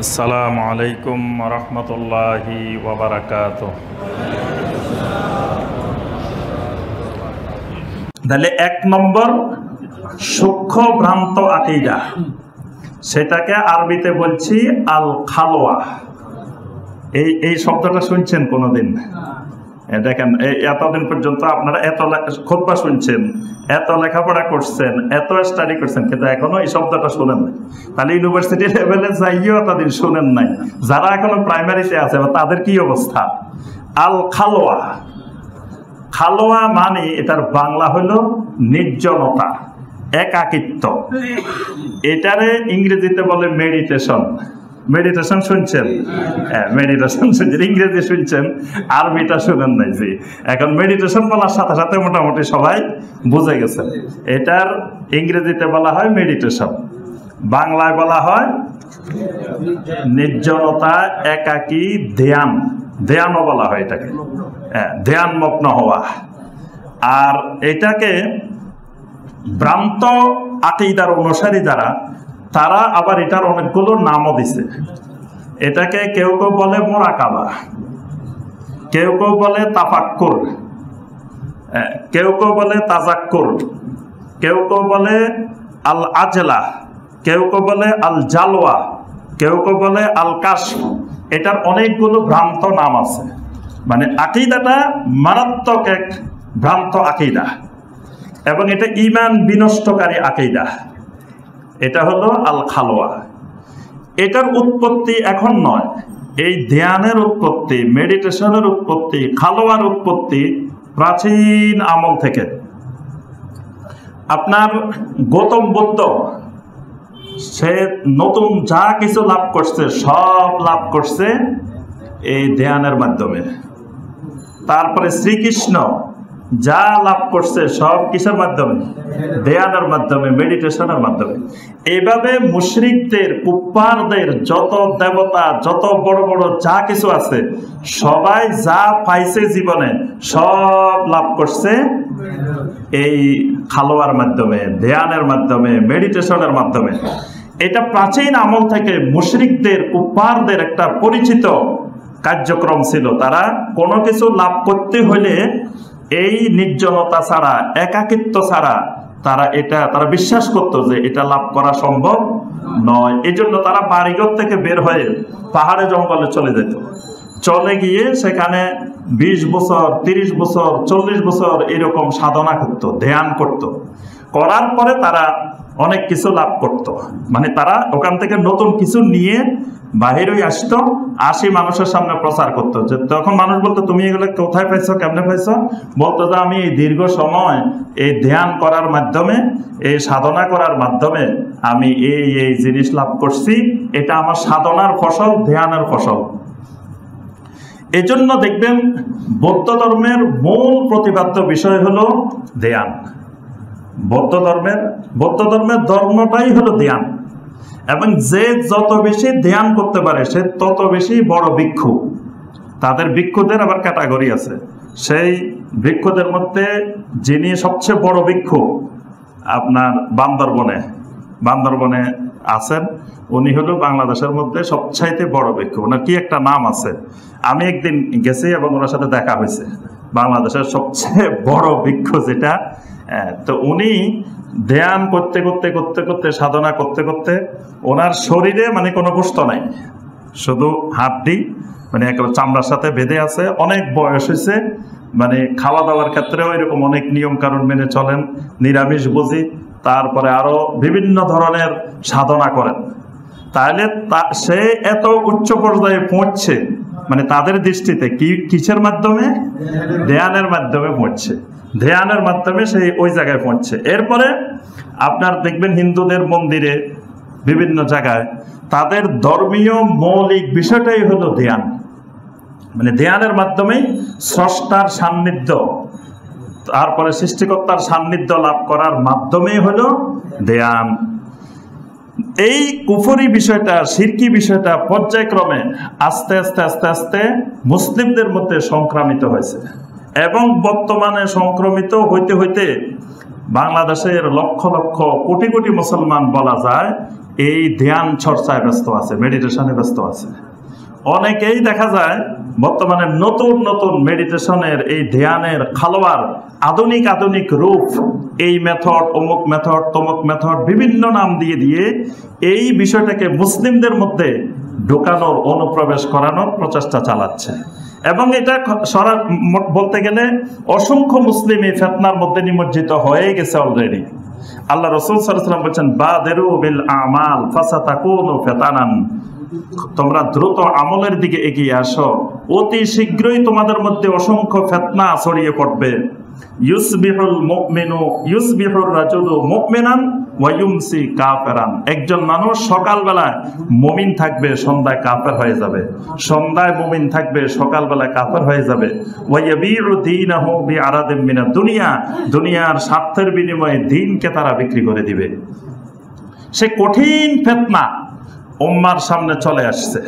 আসসালামু আলাইকুম রহমতুল্লাহি ওয়া বারাকাতুহু। তাহলে এক নম্বর সূক্ষ্ম ভ্রান্ত আকীদা, সেটাকে আরবিতে বলছি আল খালোয়া। এই শব্দটা শুনছেন কোনোদিন? দেখেন, এতদিন পর্যন্ত আপনারা এত খুতবা শুনছেন, এত লেখাপড়া করছেন, এত স্টাডি করছেন, কিন্তু এখনো এই শব্দটা শুনেন নাই। তাহলে ইউনিভার্সিটি লেভেলে যাইও এতদিন শুনেন নাই। যারা এখনো প্রাইমারিতে আছে তাদের কি অবস্থা? আল খালোয়া। খালোয়া মানে এটার বাংলা হলো নির্জনতা, একাকিত্ব। এটারে ইংরেজিতে বলে মেডিটেশন। মেডিটেশন শুনছেন? হ্যাঁ, মেডিটেশন শুনছেন, ইংরেজি শুনছেন, আরবিটা শুনেন নাই। জি, এখন মেডিটেশন বলার সাথে সাথে মোটামুটি সবাই বুঝে গেছে। এটার ইংরেজিতে বলা হয় মেডিটেশন, বাংলায় বলা হয় নির্জনতা, একাকী, ধ্যান। ধ্যানও বলা হয় এটাকে, হ্যাঁ, ধ্যানমগ্ন হওয়া। আর এটাকে ভ্রান্ত আকীদার অনুসারী যারা, তারা আবার এটার অনেকগুলো নামও দিছে। এটাকে কেউ কেউ বলে মুরাকাবা, কেউ কেউ বলে তাফাক্কুর, কেউ কেউ বলে তাজাক্কুর, কেউ কেউ বলে আল আজলা, কেউ কেউ বলে আল জালওয়া, কেউ কেউ বলে আল কাশফ। এটার অনেকগুলো ভ্রান্ত নাম আছে। মানে আকীদাটা মারাত্মক এক ভ্রান্ত আকীদা, এবং এটা ঈমান বিনষ্টকারী আকীদা। এটা হলো আল খালোয়া। এটার উৎপত্তি এখন নয়, এই ধ্যানের উৎপত্তি, মেডিটেশনের উৎপত্তি, খালোয়ার উৎপত্তি প্রাচীন আমল থেকে। আপনার গৌতম বুদ্ধ, সে নতুন যা কিছু লাভ করছে সব লাভ করছে এই ধ্যানের মাধ্যমে। তারপরে শ্রীকৃষ্ণ যা লাভ করছে সব কিসের মাধ্যমে? ধ্যানের মাধ্যমে, মেডিটেশনের মাধ্যমে। এইভাবে মুশরিকদের, কুফফারদের যত দেবতা, যত বড় বড় যা কিছু আছে, সবাই যা পাইছে জীবনে সব লাভ করছে এই খালোয়ার মাধ্যমে, ধ্যানের মাধ্যমে, মেডিটেশনের মাধ্যমে। এটা প্রাচীন আমল থেকে মুশরিকদের, কুফফারদের একটা পরিচিত কার্যক্রম ছিল। তারা কোনো কিছু লাভ করতে হলে এই নির্জনতা ছাড়া, একাকিত্ব ছাড়া তারা বিশ্বাস করত যে এটা লাভ করা সম্ভব নয়। এই জন্য তারা বাড়িঘর থেকে বের হয়ে পাহাড়ে জঙ্গলে চলে যেত। চলে গিয়ে সেখানে 20 বছর, 30 বছর, 40 বছর এরকম সাধনা করত, ধ্যান করত। করার পরে তারা অনেক কিছু লাভ করত। মানে তারা ওখান থেকে নতুন কিছু নিয়ে বাহিরে আসতো, আসি মানুষের সামনে প্রচার করতো। যে তখন মানুষ বলতো, তুমি এগুলো কোথায় পাইছো, কেমনে পাইছো? বলতো যে আমি এই দীর্ঘ সময় এই ধ্যান করার মাধ্যমে, এই সাধনা করার মাধ্যমে আমি এই জিনিস লাভ করছি। এটা আমার সাধনার ফসল, ধ্যানের ফসল। এজন্য দেখবেন বৌদ্ধ ধর্মের মূল প্রতিপাদ্য বিষয় হলো ধ্যান। বৌদ্ধ ধর্মের ধর্মটাই হলো ধ্যান। এবং যে যত বেশি ধ্যান করতে পারে সে তত বেশি বড় ভিক্ষু। তাদের ভিক্ষুদের আবার ক্যাটাগরি আছে। সেই ভিক্ষুদের মধ্যে যিনি সবচেয়ে বড় ভিক্ষু আপনার বান্দরবনে আছেন, উনি হলো বাংলাদেশের মধ্যে সবচাইতে বড় ভিক্ষু। ওনার কি একটা নাম আছে, আমি একদিন গেছি এবং ওনার সাথে দেখা হয়েছে। বাংলাদেশের সবচেয়ে বড় ভিক্ষু যেটা, তো উনি ধ্যান করতে করতে করতে করতে, সাধনা করতে করতে, ওনার শরীরে মানে কোনো গোস্ত নাই, শুধু হাড্ডি, মানে একেবারে চামড়ার সাথে বেঁধে আছে। অনেক বয়স হয়েছে, মানে খাওয়া দাওয়ার ক্ষেত্রেও এরকম অনেক নিয়ম কানুন মেনে চলেন, নিরামিষ বুঝি, তারপরে আরো বিভিন্ন ধরনের সাধনা করেন। তাহলে সে এত উচ্চ পর্যায়ে পৌঁছছে, মানে তাদের দৃষ্টিতে কিসের মাধ্যমে? ধ্যানের মাধ্যমে পৌঁছছে। ধ্যানের মাধ্যমে সে ওই জায়গায় পৌঁছছে। এরপরে আপনার দেখবেন হিন্দুদের মন্দিরে, বিভিন্ন জায়গায় তাদের ধর্মীয় মৌলিক বিষয়টাই হলো ধ্যান। মানে ধ্যানের মাধ্যমেই স্রষ্টার সান্নিধ্য, তারপরে সৃষ্টিকর্তার সান্নিধ্য লাভ করার মাধ্যমেই হলো ধ্যান। এই কুফরি বিষয়টা, শিরকি বিষয়টা পর্যায়ক্রমে আস্তে আস্তে আস্তে আস্তে মুসলিমদের মধ্যে সংক্রামিত হয়েছে, এবং বর্তমানে সংক্রমিত হইতে হইতে বাংলাদেশের লক্ষ লক্ষ কোটি কোটি মুসলমান বলা যায় এই ধ্যান চর্চায় ব্যস্ত আছে, মেডিটেশনে ব্যস্ত আছে। অনেকেই দেখা যায় বর্তমানে নতুন নতুন মেডিটেশনের এই ধ্যানের খালোয়ার আধুনিক আধুনিক রূপ, এই মেথড, অমুক মেথড, তমুক মেথড, বিভিন্ন নাম দিয়ে দিয়ে এই বিষয়টাকে মুসলিমদের মধ্যে ঢোকানোর, অনুপ্রবেশ করানোর প্রচেষ্টা চালাচ্ছে। এবং এটা বলতে গেলে অসংখ্য মুসলিম এই ফিতনার মধ্যে নিমজ্জিত হয়ে গেছে অলরেডি। আল্লাহ রাসূল সাল্লাল্লাহু আলাইহি ওয়াসাল্লাম বলেছেন, বাদিরু বিল আমাল ফাসাতাকুনু ফিতানান, তোমরা দ্রুত আমলের দিকে এগিয়ে আসো, অতি শীঘ্রই তোমাদের মধ্যে অসংখ্য ফিতনা ছড়িয়ে পড়বে। ইউসবিহুর রাজুলু মুমিনান ওয়া ইউমসি কাফিরান, একজন মানুষ সকালবেলায় মুমিন থাকবে, সন্ধ্যায় কাফের হয়ে যাবে, সন্ধ্যায় মুমিন থাকবে, সকালবেলায় কাফের হয়ে যাবে। ওয়া ইয়াবিউ দীনাহু বিআরাদিন মিনাদ দুনিয়া, দুনিয়ার স্বার্থের বিনিময়ে দ্বীনকে তারা বিক্রি করে দিবে। সে কঠিন ফিতনা উম্মার সামনে চলে আসছে।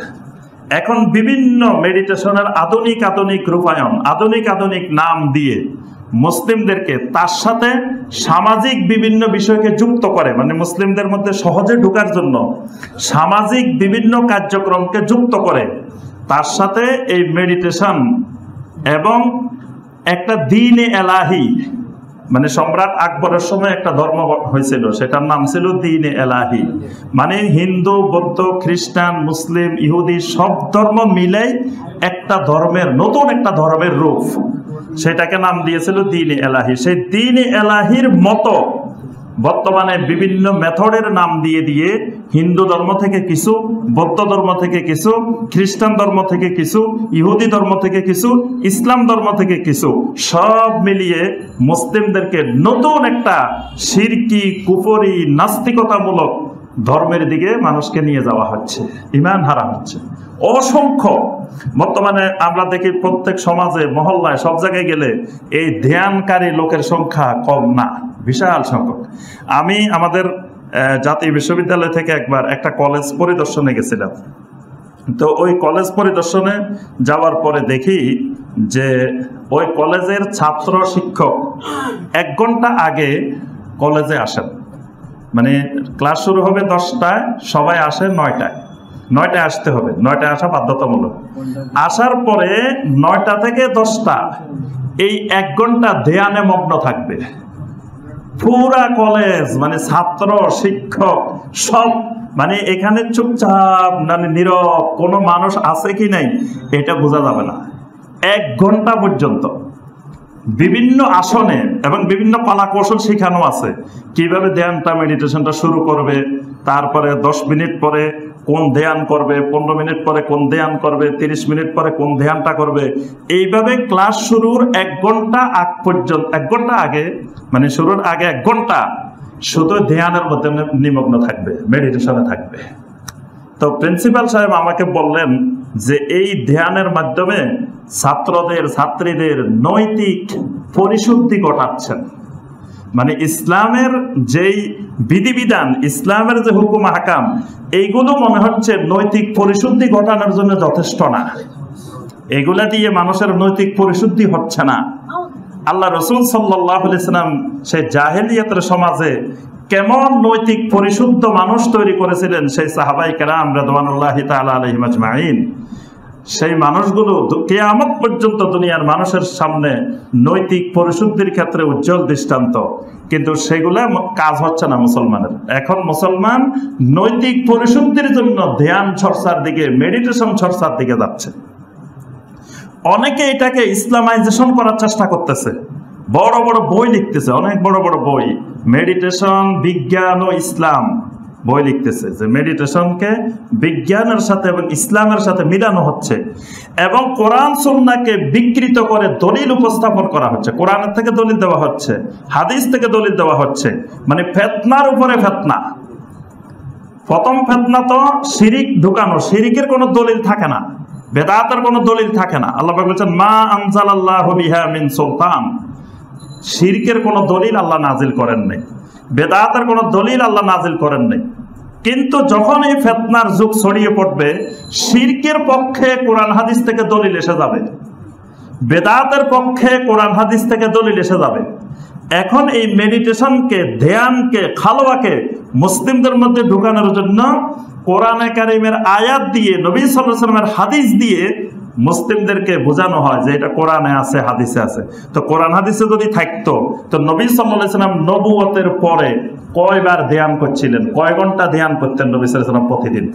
এখন বিভিন্ন মেডিটেশনের আধুনিক আধুনিক রূপায়ণ, আধুনিক আধুনিক নাম দিয়ে মুসলিমদেরকে তার সাথে সামাজিক বিভিন্ন বিষয়কে যুক্ত করে, মানে মুসলিমদের মধ্যে সহজে ঢোকার জন্য সামাজিক বিভিন্ন কার্যক্রমকে যুক্ত করে তার সাথে এই মেডিটেশন এবং একটা দ্বীনে এলাহি, মানে সম্রাট আকবরের সময় একটা ধর্ম হয়েছিল, সেটার নাম ছিল দ্বীনে এলাহি, মানে হিন্দু, বৌদ্ধ, খ্রিস্টান, মুসলিম, ইহুদি সব ধর্ম মিলেই একটা ধর্মের, নতুন একটা ধর্মের রূপ, সেটাকে নাম দিয়েছিল দ্বীনে এলাহি। সেই দ্বীনে এলাহির মতো বর্তমানে বিভিন্ন মেথডের নাম দিয়ে দিয়ে হিন্দু ধর্ম থেকে কিছু, বৌদ্ধ ধর্ম থেকে কিছু, খ্রিস্টান ধর্ম থেকে কিছু, ইহুদি ধর্ম থেকে কিছু, ইসলাম ধর্ম থেকে কিছু, সব মিলিয়ে মুসলিমদেরকে নতুন একটা শিরকি, কুফরি, নাস্তিকতামূলক ধর্মের দিকে মানুষকে নিয়ে যাওয়া হচ্ছে, ঈমান হারা হচ্ছে। অসংখ্য বর্তমানে আমরা দেখি প্রত্যেক সমাজে, মহল্লায়, সব জায়গায় গেলে এই ধ্যানকারী লোকের সংখ্যা কম না, বিশাল সংখ্যক। আমি আমাদের জাতীয় বিশ্ববিদ্যালয় থেকে একবার একটা কলেজ পরিদর্শনে গেছিলাম। তো ওই কলেজ পরিদর্শনে যাওয়ার পরে দেখি যে ওই কলেজের ছাত্র শিক্ষক 1 ঘন্টা আগে কলেজে আসেন, মানে ক্লাস শুরু হবে 10টায়, সবাই আসে 9টায়, 9টায় আসতে হবে, 9টায় আসা বাধ্যতামূলক। আসার পরে 9টা থেকে 10টা এই 1 ঘন্টা ধ্যানে মগ্ন থাকবে পুরা কলেজ, মানে ছাত্র শিক্ষক সব, মানে এখানে চুপচাপ, মানে নীরব, কোনো মানুষ আছে কি নাই এটা বোঝা যাবে না। 1 ঘন্টা পর্যন্ত বিভিন্ন আসনে এবং বিভিন্ন কলা কৌশল শেখানো আছে, কিভাবে ধ্যানটা, মেডিটেশনটা শুরু করবে, তারপরে 10 মিনিট পরে কোন ধ্যান করবে, 15 মিনিট পরে কোন ধ্যান করবে, 30 মিনিট পরে কোন ধ্যানটা করবে। এইভাবে ক্লাস শুরুর 1 ঘন্টা আগ পর্যন্ত, 1 ঘন্টা আগে, মানে শুরুর আগে 1 ঘন্টা শুধু ধ্যানের মধ্যে নিমগ্ন থাকবে, মেডিটেশনে থাকবে। তো প্রিন্সিপাল সাহেব আমাকে বললেন যে এই ধ্যানের মাধ্যমে ছাত্রদের, ছাত্রীদের নৈতিক পরিশুদ্ধি ঘটাচ্ছেন, মানে ইসলামের যেই বিধিবিধান, ইসলামের যে হুকুম আহকাম, এইগুলো মনে হচ্ছে নৈতিক পরিশুদ্ধি ঘটানোর জন্য যথেষ্ট না, এগুলা দিয়ে মানুষের নৈতিক পরিশুদ্ধি হচ্ছে না। আল্লাহ রাসূল সাল্লাল্লাহু আলাইহি ওয়াসাল্লাম সেই জাহেলিয়াতের সমাজে কেমন নৈতিক পরিশুদ্ধ মানুষ তৈরি করেছিলেন, সেই সাহাবায়ে কেরাম রাদিয়াল্লাহু তাআলা আলাইহিম আজমাইন, সেই মানুষগুলো কিয়ামত পর্যন্ত দুনিয়ার মানুষের সামনে নৈতিক পরিশুদ্ধির ক্ষেত্রে উজ্জ্বল দৃষ্টান্ত। কিন্তু সেগুলা কাজ হচ্ছে না মুসলমানের। এখন মুসলমান নৈতিক পরিশুদ্ধির জন্য ধ্যান চর্চার দিকে, মেডিটেশন চর্চার দিকে যাচ্ছে। অনেকে এটাকে ইসলামাইজেশন করার চেষ্টা করতেছে, বড় বড় বই লিখতেছে, অনেক বড় বড় বই, মেডিটেশন, বিজ্ঞান ও ইসলাম বই লিখতেছে, যে মেডিটেশনকে বিজ্ঞানের সাথে এবং ইসলামের সাথে মিলানো হচ্ছে এবং কোরআন সুন্নাহকে বিকৃত করে দলিল উপস্থাপন করা হচ্ছে, কোরআনের থেকে দলিল দেওয়া হচ্ছে, হাদিস থেকে দলিল দেওয়া হচ্ছে, মানে ফিতনার উপরে ফিতনা। প্রথম ফিতনা তো শিরিক ঢুকানো, শিরিকের কোনো দলিল থাকে না, বেদাতের কোনো দলিল থাকে না। আল্লাহ পাক বলেছেন, মা আনজালাল্লাহু বিহা মিন সুলতান, শিরকের কোনো দলিল আল্লাহ নাজিল করেন নাই, বেদাতের কোনো দলিল আল্লাহ নাজিল করেন নাই। কিন্তু যখন এই ফিতনার যুগ ছড়িয়ে পড়বে, শিরকের পক্ষে কোরআন হাদিস থেকে দলিল এসে যাবে, বেদাতের পক্ষে কোরআন হাদিস থেকে দলিল এসে যাবে, এখন এই মেডিটেশনকে, ধ্যানকে, খালওয়াকে মুসলিমদের মধ্যে ঢুকানোর জন্য কোরআনে কারিমের আয়াত দিয়ে, নবী সাল্লাল্লাহু আলাইহি ওয়াসাল্লামের হাদিস দিয়ে মুসলিমদেরকে বোঝানো হয় যে এটা কোরআনে আছে, হাদিসে আছে। তো কোরআন হাদিসে যদি থাকতো তো নবী সাল্লাল্লাহু আলাইহি ওয়াসাল্লাম নবুয়তের পরে কয়বার ধ্যান করছিলেন, কয় ঘন্টা ধ্যান করতেন নবী সাল্লাল্লাহু আলাইহি ওয়াসাল্লাম প্রতিদিন?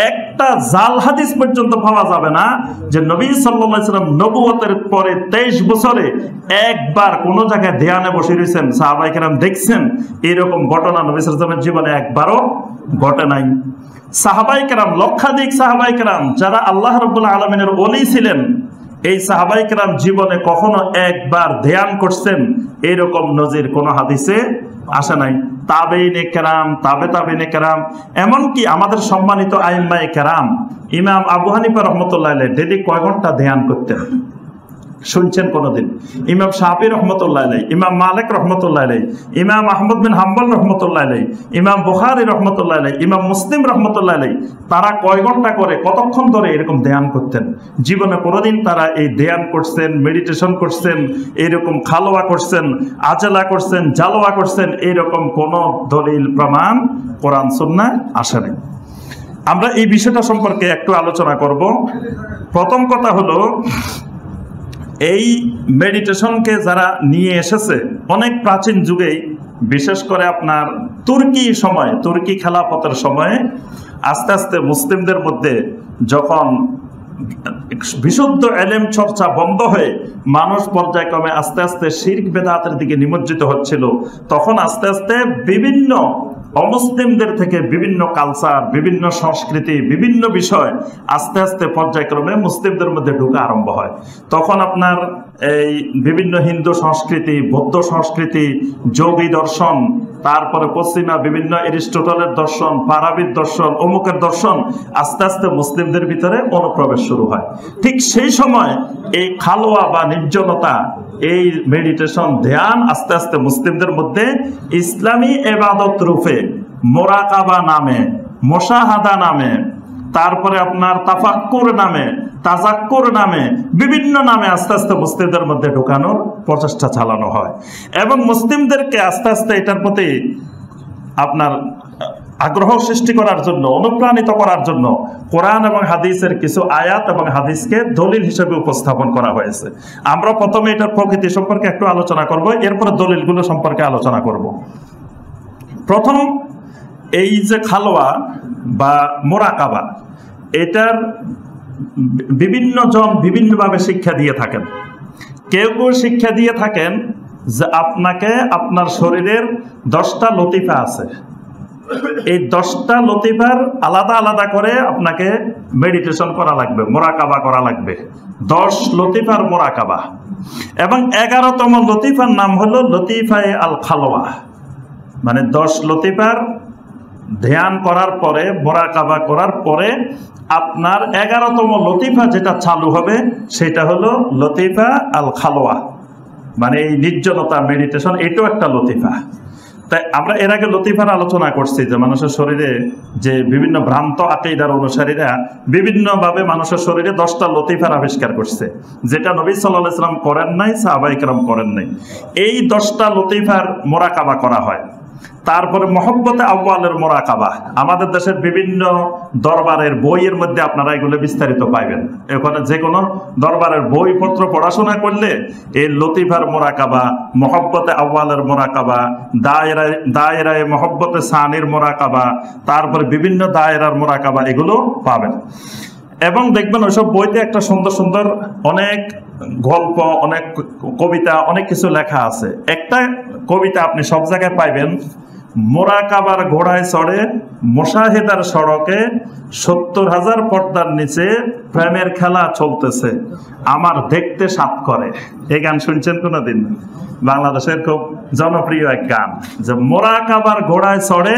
একটা জাল হাদিস পর্যন্ত পাওয়া যাবে না যে নবী সাল্লাল্লাহু আলাইহি ওয়াসাল্লাম নবুয়তের পরে 23 বছরে একবার কোন জায়গায় ধ্যানে বসে রয়েছেন, সাহাবায়ে কেরাম দেখছেন। এরকম ঘটনা নবী সাল্লাল্লাহু আলাইহি ওয়াসাল্লামের জীবনে একবারও ঘটে নাই। সাহাবায়ে কেরাম, লক্ষাধিক সাহাবায়ে কেরাম যারা আল্লাহ রাব্বুল আলামিনের ওলি ছিলেন, এই সাহাবায়ে কেরাম জীবনে কখনো একবার ধ্যান করছেন এরকম নজির কোন হাদিসে আসে নাই। তাবেঈনে কেরাম, তাবেঈনে কেরাম, এমনকি আমাদের সম্মানিত আইম্মায়ে কেরাম, ইমাম আবু হানিফা রাহমাতুল্লাহ আলাইহি ডেইলি কয় ঘন্টা ধ্যান করতেন শুনছেন কোনদিন? ইমাম শাফি রহমতুল্লাহ আলাইহি, ইমাম মালিক রহমতুল্লাহ আলাইহি, ইমাম আহমদ বিন হাম্বল রহমতুল্লাহ আলাইহি, ইমাম বুখারী রহমতুল্লাহ আলাইহি, ইমাম মুসলিম রহমতুল্লাহ আলাইহি, তারা কয় ঘন্টা করে, কতক্ষণ ধরে এরকম ধ্যান করতেন? জীবনে কোনোদিন তারা এই ধ্যান করছেন, মেডিটেশন করছেন, এরকম খালওয়া করছেন, আজলা করছেন, জালওয়া করছেন, এরকম কোন দলিল প্রমাণ কোরআন সুন্নাহ আসে নাই। আমরা এই বিষয়টা সম্পর্কে একটু আলোচনা করব। প্রথম কথা হলো, এই মেডিটেশনকে যারা নিয়ে এসেছে অনেক প্রাচীন যুগেই, বিশেষ করে আপনার তুর্কি খেলাফতের সময়ে আস্তে আস্তে মুসলিমদের মধ্যে যখন বিশুদ্ধ এলেম চর্চা বন্ধ হয়ে মানুষ পর্যায়ক্রমে আস্তে আস্তে শিরক বেদাতের দিকে নিমজ্জিত হচ্ছিল, তখন আস্তে আস্তে বিভিন্ন অমুসলিমদের থেকে বিভিন্ন কালচার, বিভিন্ন সংস্কৃতি, বিভিন্ন বিষয় আস্তে আস্তে পর্যায়ক্রমে মুসলিমদের মধ্যে ঢোকা আরম্ভ হয়। তখন আপনার এই বিভিন্ন হিন্দু সংস্কৃতি, বৌদ্ধ সংস্কৃতি, যোগী দর্শন, তারপরে পশ্চিমা বিভিন্ন এরিস্টটলের দর্শন, ফারাবির দর্শন, অমুকের দর্শন আস্তে আস্তে মুসলিমদের ভিতরে অনুপ্রবেশ শুরু হয়। ঠিক সেই সময় এই খালওয়া বা নির্জনতা, এই মেডিটেশন, ধ্যান আস্তে আস্তে মুসলিমদের মধ্যে ইসলামী ইবাদত রূপে মোরাকাবা নামে, মুশাহাদা নামে, তারপরে আপনার তাফাক্কুর নামে, তাজাক্কুর নামে, বিভিন্ন নামে আস্তে আস্তে মুসলিমদের মধ্যে ঢোকানোর প্রচেষ্টা চালানো হয়। এবং মুসলিমদেরকে আস্তে আস্তে এটার প্রতি আপনার আগ্রহ সৃষ্টি করার জন্য, অনুপ্রাণিত করার জন্য কোরআন এবং হাদিসের কিছু আয়াত এবং হাদিসকে দলিল হিসেবে উপস্থাপন করা হয়েছে। আমরা প্রথমে এটার প্রকৃতি সম্পর্কে একটু আলোচনা করব, এরপরে দলিলগুলো সম্পর্কে আলোচনা করব। প্রথম, এই যে খালওয়া বা মোরাকাবা, এটার বিভিন্ন জন বিভিন্নভাবে শিক্ষা দিয়ে থাকেন। কেউ কেউ শিক্ষা দিয়ে থাকেন যে আপনাকে আপনার শরীরের 10টা লতিফা আছে, এই 10টা লতিফার আলাদা আলাদা করে আপনাকে মেডিটেশন করা লাগবে, মোরাকাবা করা লাগবে। 10 লতিফার মোরাকাবা। এবং 11তম লতিফার নাম হলো লতিফায়ে আল খালওয়া, মানে 10 লতিফার ধ্যান করার পরে, মোরাকাবা করার পরে আপনার 11তম লতিফা যেটা চালু হবে সেটা হলো লতিফা আল খালওয়া, মানে এই নির্জনতা মেডিটেশন, এটাও একটা লতিফা। তাই আমরা এর আগে লতিফার আলোচনা করছি যে মানুষের শরীরে যে বিভিন্ন ভ্রান্ত আকীদার অনুসারীরা বিভিন্নভাবে মানুষের শরীরে 10টা লতিফার আবিষ্কার করছে, যেটা নবী সাল্লাল্লাহু আলাইহি ওয়াসাল্লাম করেন নাই, সাহাবায়ে কেরাম করেন নাই। এই 10টা লতিফার মোরাকাবা করা হয়। তারপরে মহব্বতে আউয়ালের মোরাকাবা, আমাদের দেশের বিভিন্ন দরবারের বইয়ের মধ্যে আপনারা এগুলো বিস্তারিত পাইবেন। এখানে যে কোনো দরবারের বইপত্র পড়াশোনা করলে এই লতিফার মোরাকাবা, মহব্বতে আউয়ালের মোরাকাবা, দায়রায় মহব্বতে সানির মোরাকাবা, তারপরে বিভিন্ন দায়রার মোরাকাবা, এগুলো পাবেন। এবং দেখবেন ওইসব বইতে একটা সুন্দর সুন্দর অনেক গল্প, অনেক কবিতা, অনেক কিছু লেখা আছে। একটা কবিতা আপনি সব জায়গায় পাইবেন, মোরাকাবার ঘোড়ায় চড়ে মুশাহিদার সড়কে 70,000 পর্দার নিচে প্রেমের খেলা চলতেছে, আমার দেখতে সাত করে। এই গান শুনছেন কোনোদিন? বাংলাদেশের খুব জনপ্রিয় এক গান, যে মোরাকাবার ঘোড়ায় চড়ে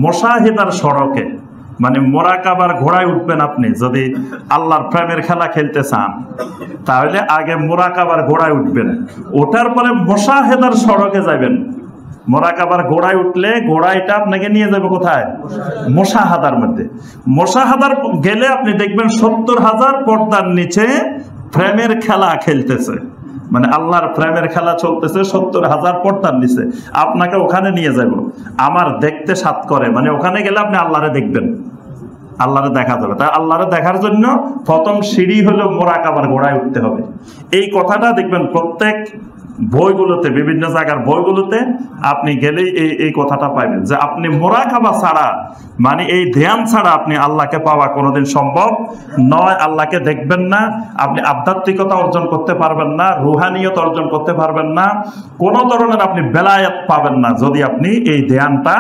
মুশাহিদার সড়কে, মানে মোরাকাবার ঘোড়ায় উঠবেন আপনি যদি আল্লাহর প্রেমের খেলা খেলতে চান, তাহলে আগে মোরাকাবার ঘোড়ায় উঠবেন, ওঠার পরে মুশাহিদার সড়কে যাবেন। মোরাকাবার ঘোড়ায় উঠলে ঘোড়াইটা আপনাকে নিয়ে যাবে কোথায়? মুশাহাদার মধ্যে। মুশাহাদার গেলে আপনি দেখবেন 70,000 পর্দার নিচে প্রেমের খেলা খেলতেছে, মানে আল্লাহর প্রেমের খেলা চলতেছে 70,000 পর্দার নিচে, আপনাকে ওখানে নিয়ে যাব, আমার দেখতে সাত করে, মানে ওখানে গেলে আপনি আল্লাহরে দেখবেন, আল্লাহরে দেখা যাবে। তাই আল্লাহরে দেখার জন্য প্রথম সিঁড়ি হলো মুরাকাবার গোড়ায় উঠতে হবে। এই কথাটা দেখবেন প্রত্যেক বইগুলোতে, বিভিন্ন জায়গার বইগুলোতে আপনি গেলেই এই কথাটা পাইবেন যে আপনি মুরাকাবা ছাড়া, মানে এই ধ্যান ছাড়া আপনি আল্লাহকে পাওয়া কোনোদিন সম্ভব নয়। আল্লাহকে দেখবেন না, আপনি আধ্যাত্মিকতা অর্জন করতে পারবেন না, রুহানিয়ত অর্জন করতে পারবেন না, কোনো ধরনের আপনি বেলায়েত পাবেন না যদি আপনি এই ধ্যানটা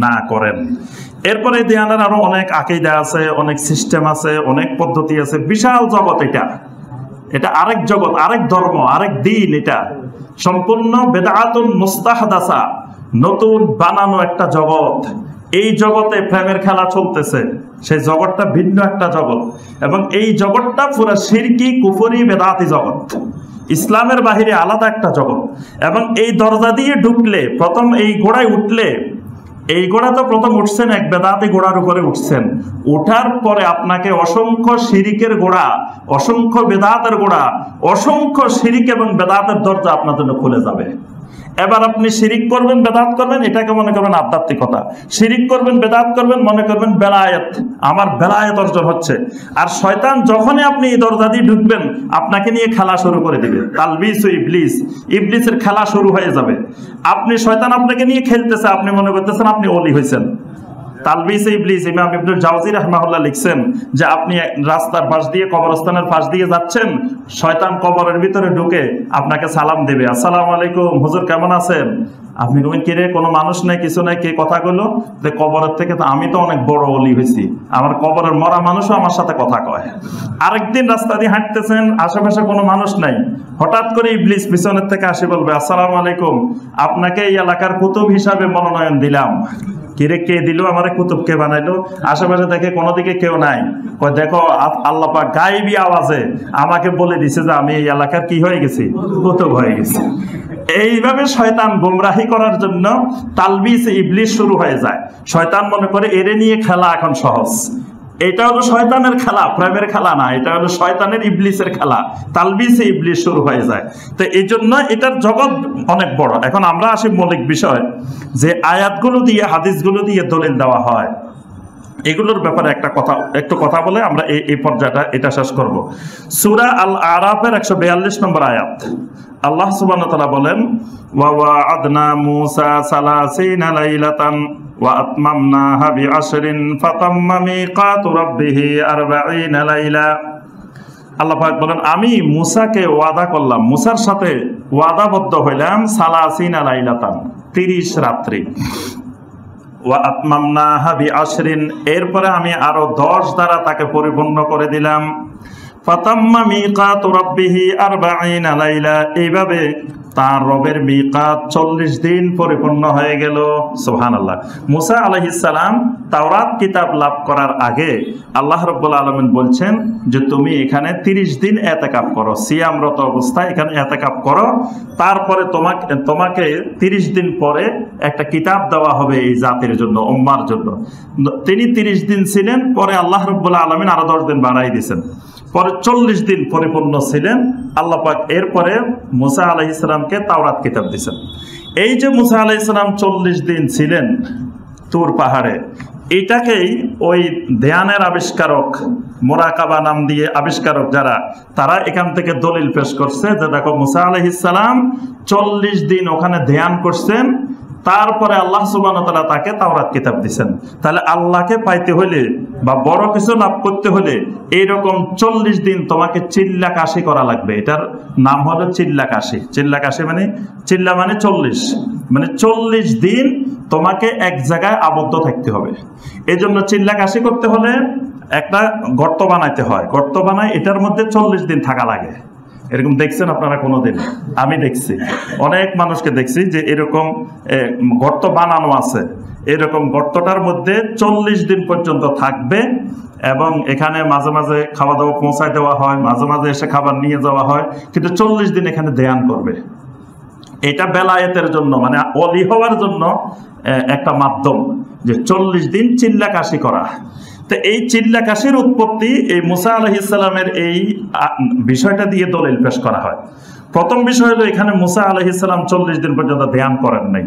না করেন। এরপরে ধ্যানের আরো অনেক আকীদা আছে, অনেক সিস্টেম আছে, অনেক পদ্ধতি আছে, বিশাল জগৎ এটা। এটা আরেক জগৎ, আরেক ধর্ম, আরেক দিন। এটা সম্পূর্ণ বেদাতুন মুস্তাহদাসা, নতুন বানানো একটা জগৎ। এই জগতে প্রেমের খেলা চলতেছে, সেই জগৎটা ভিন্ন একটা জগৎ, এবং এই জগৎটা পুরো শিরকি কুফরি বেদাতি জগৎ, ইসলামের বাহিরে আলাদা একটা জগৎ। এবং এই দরজা দিয়ে ঢুকলে, প্রথম এই গোড়ায় উঠলে, এই গোড়া তো প্রথম উঠছেন এক বেদাতি গোড়ার উপরে উঠছেন, ওঠার পরে আপনাকে অসংখ্য শিরিকের গোড়া, অসংখ্য বেদাতের গোড়া, অসংখ্য শিরিক এবং বেদাতের দরজা আপনার জন্য খুলে যাবে। এবার আপনি শিরিক করবেন, বেদাত করবেন, এটাকে মনে করবেন আধ্যাত্মিকতা। শিরিক করবেন, বেদাত করবেন, মনে করবেন বেলায়েত, আমার বেলায়েত অর্জন হচ্ছে। আর শয়তান যখনই আপনি এই দরজা দিয়ে ঢুকবেন, আপনাকে নিয়ে খেলা শুরু করে দিবে। তালবিস ও ইবলিস, ইবলিসের খেলা শুরু হয়ে যাবে। আপনি, শয়তান আপনাকে নিয়ে খেলতেছে, আপনি মনে করতেছেন আপনি ওলি হয়েছেন। তালবিস ইবলিস, ইমাম ইবনুল জাওজি রাহমাহুল্লাহ লিখছেন যে আপনি রাস্তার পাশ দিয়ে, কবরস্থানের পাশ দিয়ে যাচ্ছেন, শয়তান কবরের ভিতরে ঢুকে আপনাকে সালাম দেবে, আসসালামু আলাইকুম হুজুর, কেমন আছেন? আপনি বলবেন কে রে, কোনো মানুষ নাই, কিছু নাই, কে কথা বললো? যে কবরের থেকে তো আমি তো অনেক বড় ওলি হয়েছি, আমার কবরের মরা মানুষও আমার সাথে কথা কয়। আরেকদিন রাস্তা দিয়ে হাঁটতেছেন, আশেপাশে কোনো মানুষ নাই, হঠাৎ করে ইবলিস পিছনের থেকে আসি বলবে, আসসালামু আলাইকুম, আপনাকে এই এলাকার কুতুব হিসাবে মনোনয়ন দিলাম। কিরে, কে দিল আমার কুতুব, কে বানাইলো? আশেপাশে দেখে কোনো দিকে কেউ নাই, কয় দেখো আল্লাহ পাক গায়েবী আওয়াজে আমাকে বলে দিছে যে আমি এই এলাকার কি হয়ে গেছি, কুতুব হয়ে গেছি। এইভাবে শয়তান গোমরাহি করার জন্য তালবিস ইবলিস শুরু হয়ে যায়। শয়তান মনে করে এরে নিয়ে খেলা এখন সহজ। এটা হলো শয়তানের খেলা, প্রেমের খেলা না, এটা হলো শয়তানের ইবলিসের খেলা। তালবিসে ইবলিস শুরু হয়ে যায়। তো এই জন্য এটার জগৎ অনেক বড়। এখন আমরা আসি মৌলিক বিষয়, যে আয়াতগুলো দিয়ে, হাদিসগুলো দিয়ে দলিল দেওয়া হয়, এগুলোর ব্যাপারে একটু কথা বলে আমরা এই পর্যায়টা এটা শেষ করব। সূরা আল আরাফের 142 নম্বর আয়াত, আল্লাহ সুবহানাহু ওয়া তাআলা বলেন, ওয়া ওয়া'আদনা মূসা 30 লাইলাতান ওয়া আতমামনাহা বি'আশরিন ফাতাম্মা মিকাতু রাব্বিহি 40 লাইলা। আল্লাহ পাক বলেন, আমি মূসাকে ওয়াদা করলাম, মূসার সাথে ওয়াদাবদ্ধ হইলাম 30 লাইলাতান, 30 রাত্রি, ওয়া আতমামনাহা বি'আশরিন, এরপরে আমি আরো 10 দ্বারা তাকে পরিপূর্ণ করে দিলাম। ফাতাম্মা মিকাতু রাব্বিহি 40 লাইলা, এইভাবে তার রবের মিকাত 40 দিন পরিপূর্ণ হয়ে গেল। সুবহানাল্লাহ। মূসা আলাইহিস সালাম তাওরাত কিতাব লাভ করার আগে আল্লাহ রাব্বুল আলামিন বলছেন যে তুমি এখানে 30 দিন ইতিকাফ করো, সিয়ামরত অবস্থায় এখানে ইতিকাফ করো, তারপরে তোমাকে 30 দিন পরে একটা কিতাব দেওয়া হবে এই জাতির জন্য, উম্মার জন্য। তিনি 30 দিন ছিলেন, পরে আল্লাহ রাব্বুল আলামিন আরো 10 দিন বাড়াই দিয়েছেন, পরে 40 দিন পরিপূর্ণ ছিলেন আল্লাহ পাক। এরপরে মূসা আলাইহিস সালামকে তাওরাত কিতাব দিয়েছেন। এই যে মূসা আলাইহিস সালাম 40 দিন ছিলেন তুর পাহাড়ে, এটাকেই ওই ধ্যানের আবিষ্কারক, মুরাকাবা নাম দিয়ে আবিষ্কারক যারা, তারা এখান থেকে দলিল পেশ করছে যে দেখো মূসা আলাইহিস সালাম 40 দিন ওখানে ধ্যান করছেন, তারপরে আল্লাহ সুবহানাহু ওয়া তাআলা তাকে তাওরাত কিতাব দিয়েছেন। তাহলে আল্লাহকে পাইতে হলে বা বড় কিছু লাভ করতে হলে এইরকম 40 দিন তোমাকে চিল্লা কাশি করা লাগবে। এটার নাম হলো চিল্লা কাশি। চিল্লা কাশি মানে, চিল্লা মানে 40, মানে 40 দিন তোমাকে এক জায়গায় আবদ্ধ থাকতে হবে। এই জন্য চিল্লা কাশি করতে হলে একটা গর্ত বানাইতে হয়, গর্ত বানায় এটার মধ্যে 40 দিন থাকা লাগে। এরকম দেখছেন আপনারা কোনোদিন? আমি দেখছি, অনেক মানুষকে দেখছি যে এরকম গর্ত বানানো আছে, এরকম গর্তটার মধ্যে 40 দিন পর্যন্ত থাকবে, এবং এখানে মাঝে মাঝে খাওয়া দাওয়া পৌঁছায় দেওয়া হয়, মাঝে মাঝে এসে খাবার নিয়ে যাওয়া হয়, কিন্তু 40 দিন এখানে ধ্যান করবে। এটা বেলায়েতের জন্য, মানে ওলি হওয়ার জন্য একটা মাধ্যম, যে 40 দিন চিল্লা কাশি করা। তো এই চিল্লা কাশির উৎপত্তি এই মূসা আলাইহিস সালামের এই বিষয়টা দিয়ে দলিল পেশ করা হয়। প্রথম বিষয় হলো এখানে মুসা আলাইহিস সালাম 40 দিন পর্যন্ত ধ্যান করেন নাই।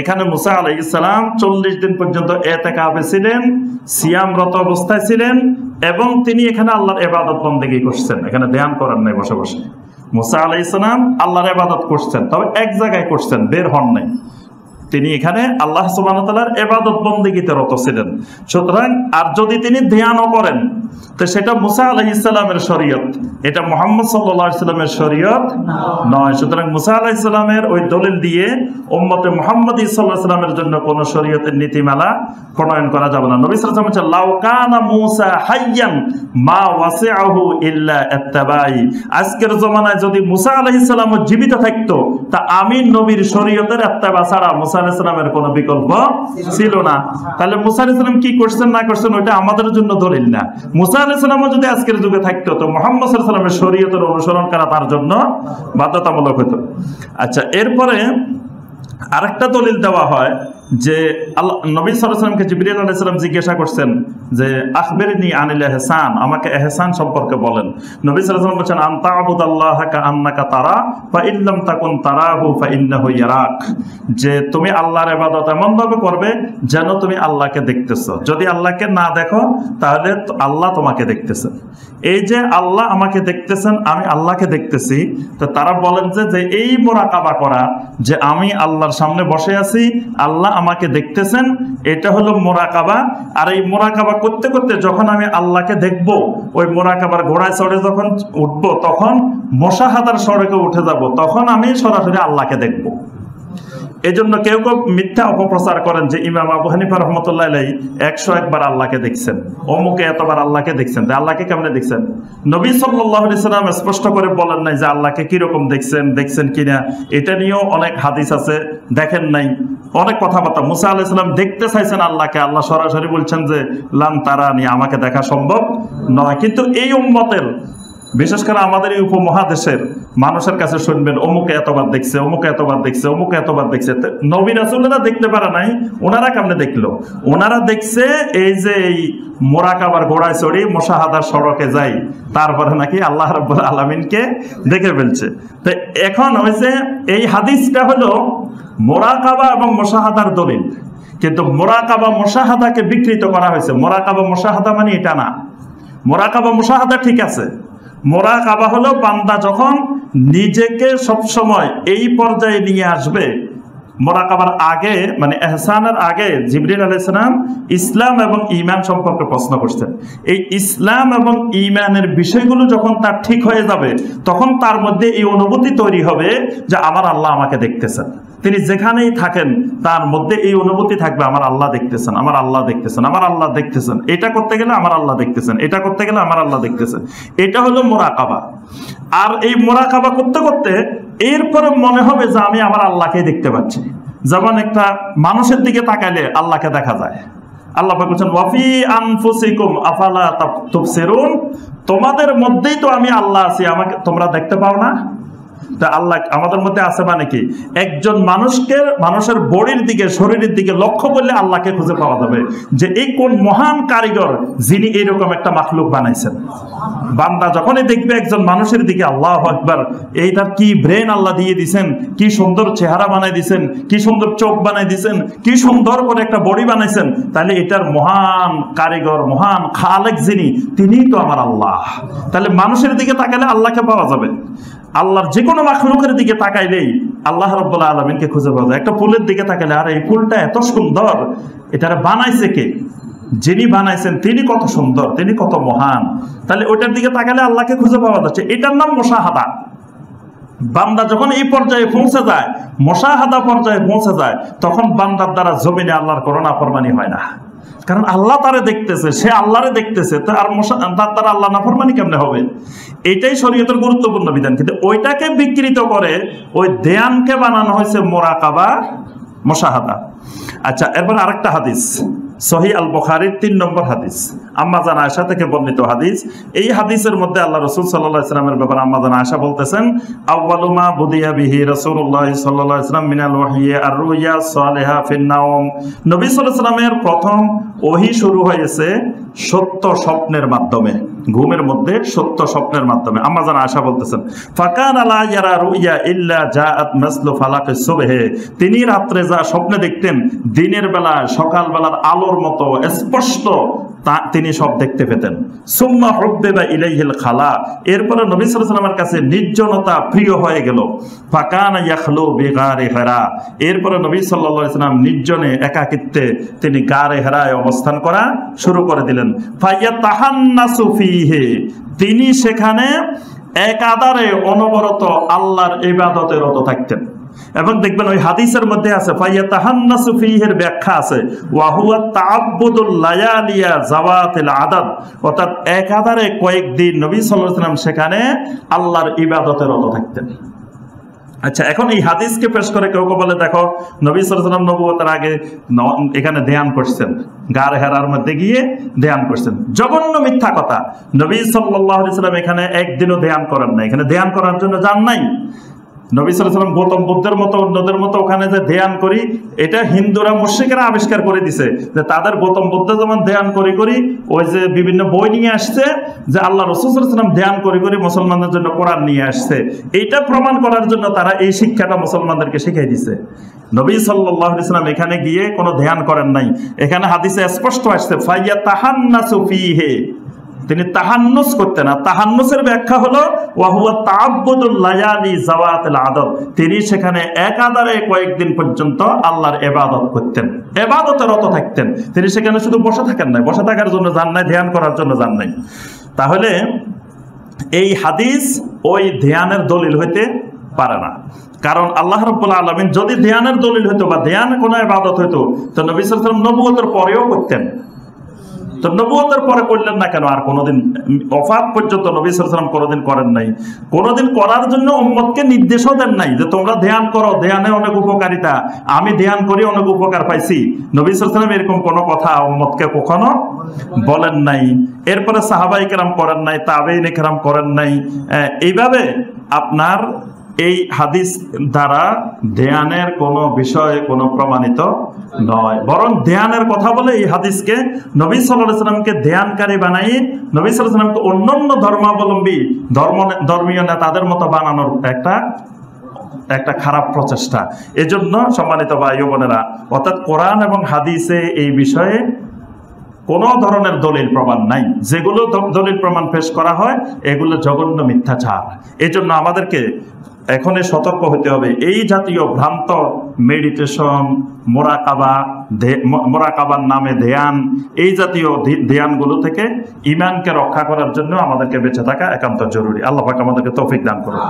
এখানে মুসা আলাইহিস সালাম 40 দিন পর্যন্ত ইতিকাফে ছিলেন, সিয়ামরত অবস্থায় ছিলেন এবং তিনি এখানে আল্লাহর ইবাদত বন্দেগী করছেন, এখানে ধ্যান করেন নাই বসে বসে। মুসা আলাইহিস সালাম আল্লাহর ইবাদত করছেন, তবে এক জায়গায় করছেন, বের হন নাই। তিনি এখানে আল্লাহ সুবহানাহু ওয়া তাআলার ইবাদত বন্দেগীতে রত ছিলেন। সুতরাং আর যদি তিনি ধ্যানও করেন তো সেটা মুসা আলাইহিস সালামের শরীয়ত, এটা মুহাম্মদ সাল্লাল্লাহু আলাইহি সাল্লামের শরীয়ত নয়। সুতরাং মুসা আলাইহিস সালামের ওই দলিল দিয়ে উম্মতে মুহাম্মদী সাল্লাল্লাহু আলাইহি সাল্লামের জন্য কোন শরীয়তের নীতিমালা প্রণয়ন করা যাবে না। নবী সাল্লাল্লাহু আলাইহি ওয়াসাল্লাম বলেন, লাউ কানা মুসা হাইয়ান মা ওয়াসিআহু ইল্লা ইত্তাবাই। আজকের জমানায় যদি মুসা আলাইহিস সালাম জীবিত থাকতো তা আমি নবীর শরীয়তের ইত্তেবা ছাড়া মুসা আলাইহিস সালামের কোনো বিকল্প ছিল না। তাহলে মুসা আলাইহিস সালাম কি করছেন না করছেন ওটা আমাদের জন্য দলিল না। মুসা আলাইহিস সালাম যদি আজকের যুগে থাকতো তো মুহাম্মদ সাল্লাল্লাহু আলাইহি ওয়াসাল্লামের শরীয়তের অনুসরণ করা তার জন্য বাধ্যতামূলক হতো। আচ্ছা, এরপরে আরেকটা দলিল দেওয়া হয় যে আল্লাহ নবী সাল্লাল্লাহু আলাইহি ওয়াসাল্লামকে জিবরিল আলাইহিস সালাম জিজ্ঞাসা করছেন যে আখবিরনি আনিল ইহসান, আমাকে ইহসান সম্পর্কে বলেন। নবী সাল্লাল্লাহু আলাইহি ওয়াসাল্লাম বলেন, আনতা আবুদাল্লাহা কাআন্নাকা তারা ফা ইল্লাম তাকুন তারাহু ফা ইন্নাহু ইয়ারাক, যে তুমি আল্লাহর ইবাদত এমন ভাবে করবে যেন তুমি আল্লাহকে দেখতেছো, যদি আল্লাহকে না দেখো তাহলে আল্লাহ তোমাকে দেখতেছেন। এই যে আল্লাহ আমাকে দেখতেছেন, আমি আল্লাহকে দেখতেছি, তো তারা বলেন যে এই মুরাকাবা করা, যে আমি আল্লাহর সামনে বসে আছি, আল্লাহ আমাকে দেখতেছেন, এটা হলো মুরাকাবা। আর এই মুরাকাবা করতে করতে যখন আমি আল্লাহকে দেখব, ওই মুরাকাবার ঘোড়ায় চড়ে যখন উঠবো তখন মুশাহাদার সড়কে উঠে যাব, তখন আমি সরাসরি আল্লাহকে দেখব। এজন্য কেউ কেউ মিথ্যা অপপ্রচার করেন যে ইমাম আবু হানিফা রাহমাতুল্লাহ আলাইহি 101 বার আল্লাহকে দেখছেন, অমুকে এতবার আল্লাহকে দেখছেন। তাই আল্লাহকে কেমনে দেখছেন? নবী সাল্লাল্লাহু আলাইহি সাল্লাম স্পষ্ট করে বলেন নাই যে আল্লাহকে কিরকম দেখছেন কিনা, এটা নিয়েও অনেক হাদিস আছে, দেখেন নাই, অনেক কথাবার্তা। মুসা আলাইহিস সালাম দেখতে চাইছেন আল্লাহকে, আল্লাহ সরাসরি বলছেন যে লান তারানি, আমাকে দেখা সম্ভব নয়। কিন্তু এই উম্মতের, বিশেষ করে আমাদের এই উপমহাদেশের মানুষের কাছে শুনবেন অমুকে এতবার দেখছে, অমুকে এতবার দেখছে, অমুকে এতবার দেখছে। নবী রাসূলরা দেখতে পারে নাই, ওনারা কেমনে দেখলো? ওনারা দেখছে এই যে এই মুরাকাবার ঘোড়ায় চড়ি মুশাহাদার সড়কে যাই, তারপরে নাকি আল্লাহ রাব্বুল আলামিনকে দেখে ফেলছে। তো এখন হয়েছে এই হাদিসটা হলো মুরাকাবা এবং মুশাহাদার দলিল, কিন্তু মুরাকাবা মুশাহাদাকে বিকৃত করা হয়েছে। মুরাকাবা মুশাহাদা মানে এটা না। মুরাকাবা মুশাহাদা ঠিক আছে, মুরাকাবা হলো বান্দা যখন নিজেকে সবসময় এই পর্যায়ে নিয়ে আসবে। মুরাকাবার আগে মানে ইহসানের আগে জিবরিল আলাইহিস সালাম ইসলাম এবং ঈমান সম্পর্কে প্রশ্ন করছেন। এই ইসলাম এবং ঈমানের বিষয়গুলো যখন তার ঠিক হয়ে যাবে তখন তার মধ্যে এই অনুভূতি তৈরি হবে যে আমার আল্লাহ আমাকে দেখতেছেন। তিনি যেখানেই থাকেন তার মধ্যে এই অনুভূতি থাকবে, আমার আল্লাহ দেখতেছেন, আমার আল্লাহ দেখতেছেন, আমার আল্লাহ দেখতেছেন। এটা করতে গেলে আমার আল্লাহ দেখতেছেন, এটা করতে গেলে আমার আল্লাহ দেখতেছেন। এটা হলো মুরাকাবা। আর এই মুরাকাবা করতে করতে এরপরে মনে হবে যে আমি আমার আল্লাহকে দেখতে পাচ্ছি। যেমন একটা মানুষের দিকে তাকাইলে আল্লাহকে দেখা যায়। আল্লাহ পাক বলেন ওয়াফি আনফুসিকুম আফালা তুবসিরুন, তোমাদের মধ্যেই তো আমি আল্লাহ আছি, আমাকে তোমরা দেখতে পাও না? তা আল্লাহ আমাদের মধ্যে আছে মানে কি? একজন মানুষের বডির দিকে, শরীরের দিকে লক্ষ্য করলে আল্লাহকে খুঁজে পাওয়া যাবে যে এই কোন মহান কারিগর যিনি এইরকম একটা মাখলুক বানাইছেন। বান্দা যখনই দেখবে একজন মানুষের দিকে, আল্লাহু আকবার, এইটার কি ব্রেন আল্লাহ দিয়ে দিয়েছেন, কি সুন্দর চেহারা বানাই দিয়েছেন, কি সুন্দর চোখ বানাই দিয়েছেন, কি সুন্দর করে একটা বডি বানাইছেন, তাহলে এটার মহান কারিগর, মহান খালেক যিনি, তিনিই তো আমার আল্লাহ। তাহলে মানুষের দিকে তাকালে আল্লাহকে পাওয়া যাবে। আল্লাহর যে কোনো মাখলুকের দিকে তাকাইলেই আল্লাহ রাব্বুল আলামিনকে খুঁজে পাওয়া যায়। একটা ফুলের দিকে তাকাইলে আরে এই ফুলটা এত সুন্দর, এটারে বানাইছে কে? যিনি বানাইছেন তিনি কত সুন্দর, তিনি কত মহান। তাহলে ওইটার দিকে তাকালে আল্লাহকে খুঁজে পাওয়া যাচ্ছে। এটার নাম মুশাহাদা। বান্দা যখন এই পর্যায়ে পৌঁছে যায়, মুশাহাদা পর্যায়ে পৌঁছে যায়, তখন বান্দার দ্বারা জমিনে আল্লাহর কোনো নাফরমানি হয় না। কারণ আল্লাহ তারে দেখতেছে, সে আল্লাহরে দেখতেছে, তো আর তার দ্বারা আল্লাহ নাফরমানি কেমনে হবে? এটাই শরীয়তের গুরুত্বপূর্ণ বিধান। কিন্তু ওইটাকে বিকৃত করে ওই ধ্যানকে বানানো হয়েছে মুরাকাবা, মুশাহাদা। আচ্ছা, এরপর আরেকটা হাদিস সহিহ আল বুখারীর 3 নম্বর হাদিস, আম্মা জান আয়েশা থেকে বর্ণিত হাদিস। এই হাদিসের মধ্যে আল্লাহ রাসূল সাল্লাল্লাহু আলাইহি ওয়াসাল্লামের ব্যাপারে আম্মা জান আয়েশা বলতেছেন, আউয়ালু মা বুদিয়া বিহি রাসূলুল্লাহ সাল্লাল্লাহু আলাইহি ওয়াসাল্লাম মিনাল ওয়াহয়ি আর-রুয়া সালিহা ফিন নাওম। নবী সাল্লাল্লাহু আলাইহি ওয়াসাল্লামের প্রথম ওহি শুরু হয়েছে সত্য স্বপ্নের মাধ্যমে, ঘুমের মধ্যে সত্য স্বপ্নের মাধ্যমে। আম্মা জান আয়েশা বলতেছেন, ফাকান লা ইয়ারা রুইয়া ইল্লা জাআত মাসলু ফালাকিস সুবহে, তিনি রাত্রে যা স্বপ্নে দেখতেন দিনের বেলা সকাল বেলার আলোর মতো স্পষ্ট তিনি সব দেখতে পেতেন। সুম্মা হুব্বিবা ইলাইহিল খালা, এরপরে নবী সাল্লাল্লাহু আলাইহি ওয়াসাল্লামের কাছে নির্জনতা প্রিয় হয়ে গেল। ফাকানা ইয়াখলু বিগারি হিরা, এরপরে নবী সাল্লাল্লাহু আলাইহি ওয়াসাল্লাম নির্জনে একাকিত্বে তিনি গারে হেরায় অবস্থান করা শুরু করে দিলেন। ফায়াতাহান্নাসু ফীহি, তিনি সেখানে একাধারে অনবরত আল্লাহর ইবাদতে রত থাকতেন। এবং দেখবেন ওই হাদিসের মধ্যে আছে ফায়াতাহান্নাসু ফীহির ব্যাখ্যা আছে, ওয়া হুয়া তাআব্বুদুল লায়ালিয়া যাওয়াতিল আদাদ, অর্থাৎ একাধারে কয়েকদিন নবী সাল্লাল্লাহু আলাইহি ওয়াসাল্লাম সেখানে আল্লাহর ইবাদতে রত থাকতেন। আচ্ছা, এখন এই হাদিসকে পেশ করে কেউ কেউ বলে দেখো নবী সাল্লাল্লাহু আলাইহি ওয়াসাল্লাম নবুয়তের আগে এখানে ধ্যান করছেন, গার হেরার মধ্যে গিয়ে ধ্যান করছেন। জঘন্য মিথ্যা কথা। নবী সাল্লাল্লাহু আলাইহি ওয়াসাল্লাম এখানে একদিনও ধ্যান করেন নাই, এখানে ধ্যান করার জন্য যান নাই। নবী সাল্লাল্লাহু আলাইহি ওয়াসাল্লাম গৌতম বুদ্ধের মতো অন্যদের মতো ওখানে যে ধ্যান করি, এটা হিন্দুরা মুশরিকরা আবিষ্কার করে দিছে, যে তাদের গৌতম বুদ্ধ যেমন ধ্যান করি ওই যে বিভিন্ন বই নিয়ে আসছে যে আল্লাহ রাসূল সাল্লাল্লাহু আলাইহি ওয়াসাল্লাম ধ্যান করি মুসলমানদের জন্য কোরআন নিয়ে আসছে, এইটা প্রমাণ করার জন্য তারা এই শিক্ষাটা মুসলমানদেরকে শিখিয়ে দিছে। নবী সাল্লাল্লাহু আলাইহি ওয়াসাল্লাম এখানে গিয়ে কোনো ধ্যান করেন নাই। এখানে হাদিসে স্পষ্ট আসছে ফায়াতাহান্নাসু ফীহি, তিনি তাহান্নুস করতেন না। তাহান্নুসের ব্যাখ্যা হলো ওয়া হুয়া তাআব্বুদুল লায়ালি যাওয়াতিল আদাদ, তিনি সেখানে একাধারে কয়েকদিন পর্যন্ত আল্লাহর ইবাদত করতেন, ইবাদতে রত থাকতেন। তিনি সেখানে শুধু বসে থাকেন না, বসে থাকার জন্য যান নাই, ধ্যান করার জন্য যান নাই। তাহলে এই হাদিস ওই ধ্যানের দলিল হইতে পারে না, কারণ আল্লাহ রাব্বুল আলামিন যদি ধ্যানের দলিল হইতো বা ধ্যান কোনো ইবাদত হইতো তো নবী সাল্লাল্লাহু আলাইহি ওয়াসাল্লাম নবুয়তের পরেও করতেন। তো নবুয়তের পরে করলেন না কেন? আর কোনোদিন ওফাত পর্যন্ত নবী সাল্লাল্লাহু আলাইহি ওয়াসাল্লাম কোনোদিন করেন নাই, কোনোদিন করার জন্য উম্মতকে নির্দেশও দেন নাই যে তোমরা ধ্যান করো, ধ্যানে অনেক উপকারিতা, আমি ধ্যান করি অনেক উপকার পাইছি। নবী সাল্লাল্লাহু আলাইহি ওয়াসাল্লাম এরকম কোনো কথা উম্মতকে কখনো বলেন নাই। এরপরে সাহাবায়ে কেরাম করেন নাই, তাবেঈনে কেরাম করেন নাই। এইভাবে আপনার এই হাদিস দ্বারা ধ্যানের কোনো বিষয় কোনো প্রমাণিত নয়, বরং ধ্যানের কথা বলে এই হাদিসকে নবী সাল্লাল্লাহু আলাইহি ওয়াসাল্লামকে ধ্যানকারী বানাই নবী সাল্লাল্লাহু আলাইহি ওয়াসাল্লামকে অন্যান্য ধর্মাবলম্বী ধর্মীয় নেতাদের মতো বানানোর একটা খারাপ প্রচেষ্টা। এজন্য সম্মানিত ভাই ও বোনেরা, অর্থাৎ কোরআন এবং হাদিসে এই বিষয়ে কোনো ধরনের দলিল প্রমাণ নাই। যেগুলো দলিল প্রমাণ পেশ করা হয় এগুলো জঘন্য মিথ্যাচার। এজন্য আমাদেরকে এখনই সতর্ক হতে হবে। এই জাতীয় ভ্রান্ত মেডিটেশন, মোরাকাবার নামে ধ্যান, এই জাতীয় ধ্যানগুলো থেকে ঈমানকে রক্ষা করার জন্য আমাদেরকে বেঁচে থাকা একান্ত জরুরি। আল্লাহ পাক আমাদেরকে তৌফিক দান করুন।